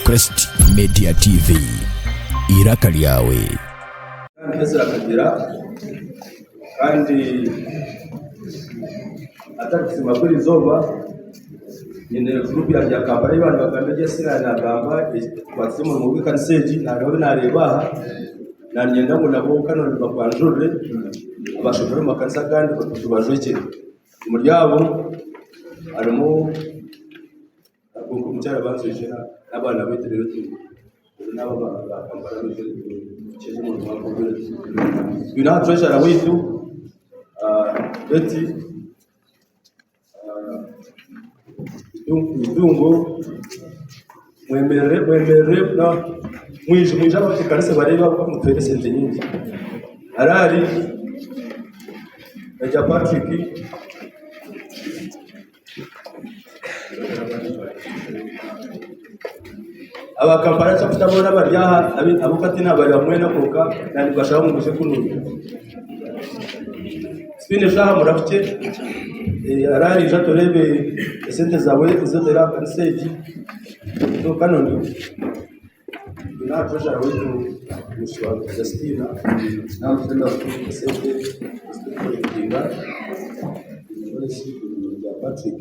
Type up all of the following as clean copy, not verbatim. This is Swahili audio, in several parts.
Crest Media TV iraka ryawe akagira kandi atakisima kuri zoba nyine group ya Kampala y'abantu bakandaje sirana gamba twasimu mu bikansegi naraho nareba nanyenda ngo nabo kanone bakwanjure abashobora makansa kandi batubajwekere mu ryabo arimo umucyara banzije abana beterero nabo bakambara cyeje mu rwanda bina treasure witu beti idungo mwemere na mwije abatekanise bareba ko mutere sente nyinshi arari ya Patrick abakampara cyafite abona baryaha abukati nabari bamwena koka nandi bashaka mu gushe kunuka spine shaha murafite arari jato rebe sente zawe izotera kanseji to kanoni na treasure wetu mushwa Justina na mtenda sente kinga ya Patrick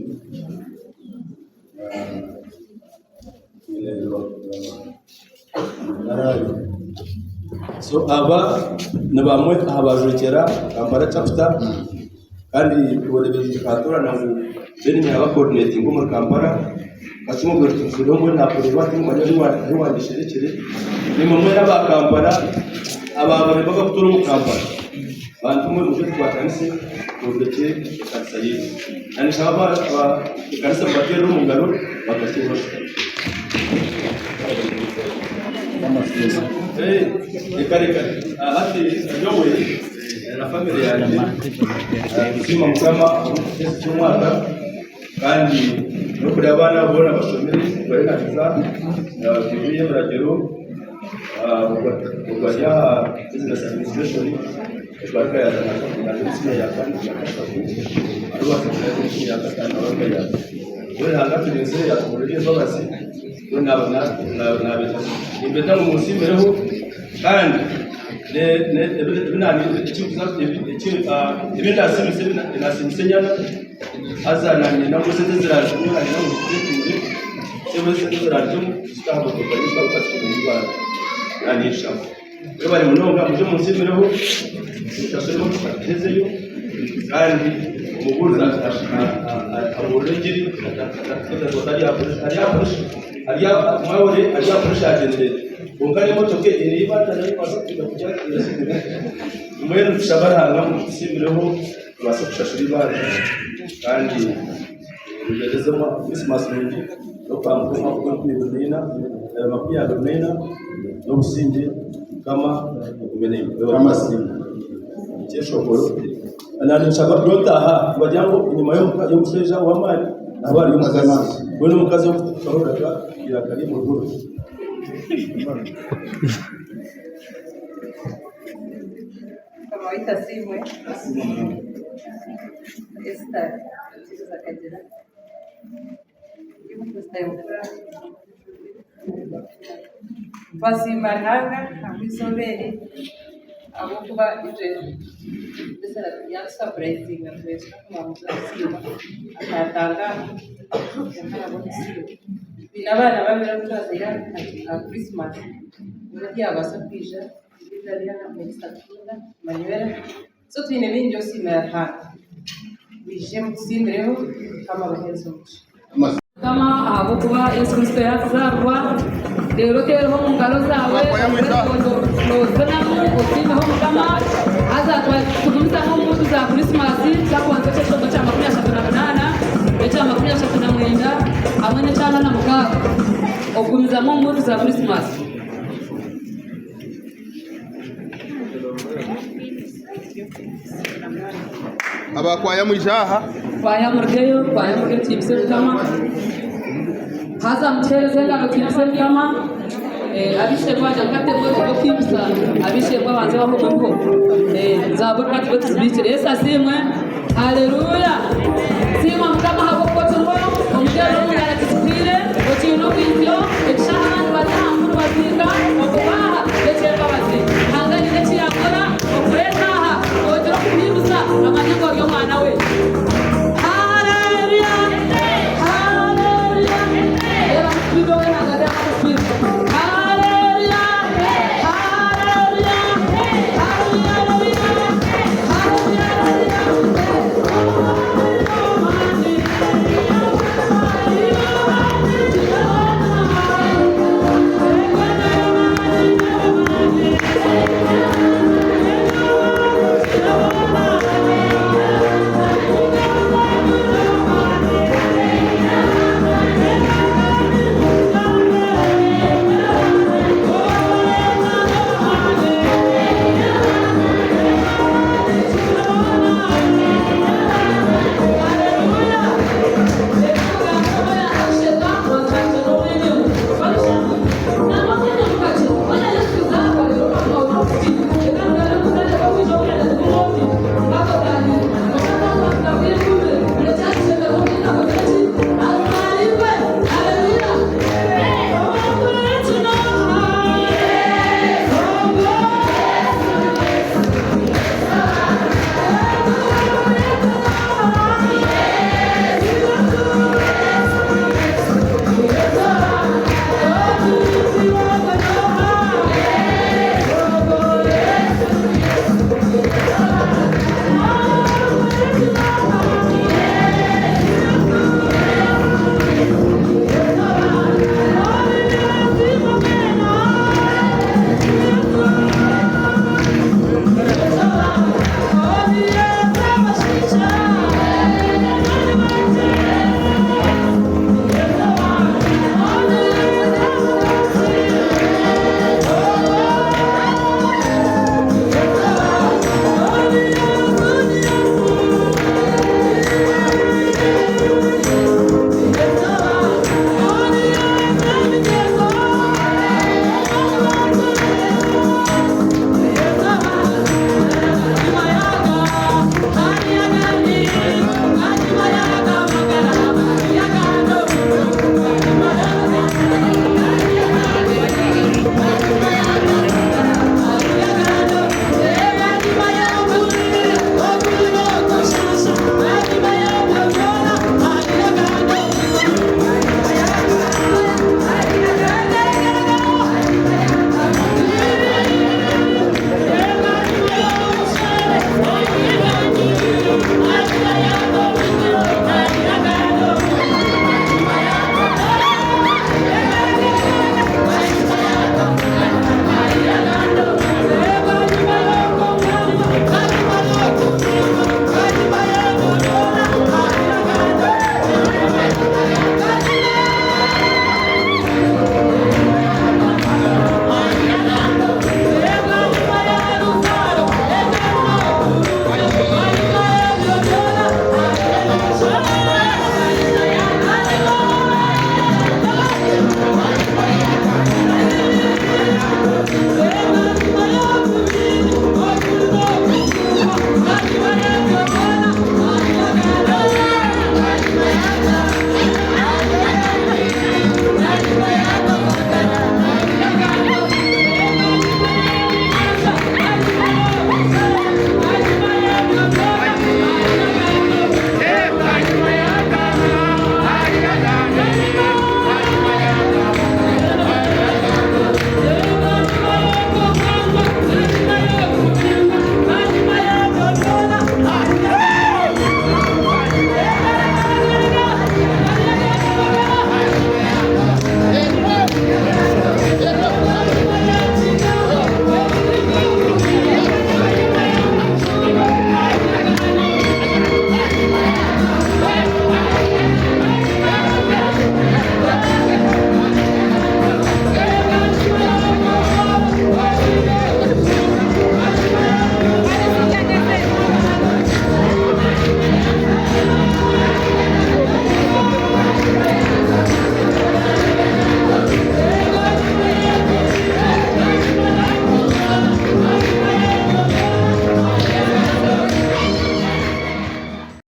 so aba nabamwe abajokera Kampala chapter kandi uburebezi katora na beni aba coordinating mu Kampala bakimo gutuziro ngo nakureba mu banyari wandisherekere ni mumwe n'aba Kampala aba baba kutura mu Kampala bantu mu byo twatanise ureke kanisa yesu nani shaba kanisa batero mu ngaro bakashyira Reka ati yowe na familia yanjye kuzima mukama cy'umwaka kandi no kuri abana bona bashomere bari nakiza bibiye baragero ubajya business administration baraka ya na ya kandi yakashabu ariko bakati ya katana bakaya wewe hangati nze ya kumurije babasi nabona nabeta imbeta mu musimbereho kandi binani icyuza ibinda simsenyana azananye na museze zirajumwa na mutekinje sebese zirajum stabo kubanisha ukatira ibara nanisha we bari munonga muje musimbereho cyasemo tukatezeyo kandi umubuza aborejeri ariya mwawore ariya kurusha agendere ungane motoke iriba tani pasukira kujya kirasibira mwene tushabaranga mu simireho basukashira ibara kandi ugerezemo Christmas mundi no kwamukoma ko kwibina mapia domena no businje kama umene kama simu cyeshoboro anani nshaka kurotaha bajyango inyuma yo musheja wa mali abari umukazama bone mukazo kuroraga irakari mu rugo kawaita simwe esta akagera basimbananga amisomere abo kuba ije desera ya surprising twese kumamza siba akatanga binabana babera kutazira na Christmas muri abasa kwija bidariya na mesakunda manywera so twine binyo simera bije mutsimbereho kama bahezo kama abo kuba Yesu Kristo yazarwa rero kero mu ngalo zawe nozana utimba ho kama azatwa kudumiza ho mu za Christmas cyakwanze cyo cyo makumya 38 echa makumya 39 amene cyana na mukaga okumiza mu mu za Christmas abakwaya mujaha kwaya murgeyo kwaya murgeyo tibise kama haza mchereze ngalo tibise kama abishe kwa jakate bwo kibisa abishe kwa banze baho ko zabo kati bwo tibise esa simwe haleluya sima mkama